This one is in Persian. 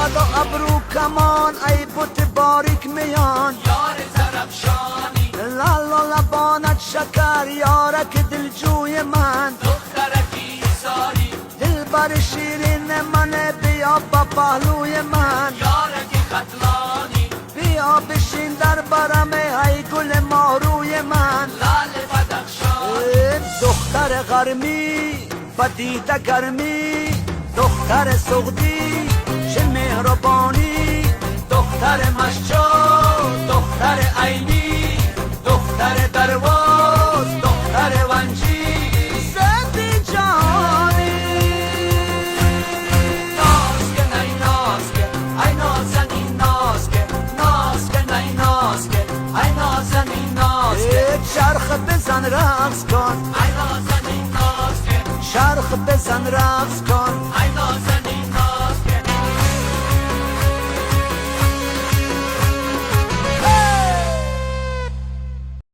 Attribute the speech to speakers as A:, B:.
A: صدا ابرو کمان ای بوت باریک میان
B: یار زرفشانی
A: لالا لبانت شکر یارک دلجوی من
B: دخترکی ساری
A: دل بر شیرین من بیا با پهلوی من
B: یارک خطلانی
A: بیا بشین در برم ای گل ماروی من
B: لال بدخشانی
A: دختر غرمی بدیده گرمی دختر سغدی چه مهربانی
B: دختر مشجار دختر عینی دختر درواز دختر ونجی
A: زندی جانی
B: ناز که نی ناز که ای نازنی ناز که ناز که نی ناز که ای نازنی ناز که
A: چرخ بزن رقص کن
B: ای نازنی ناز که
A: چرخ بزن رقص کن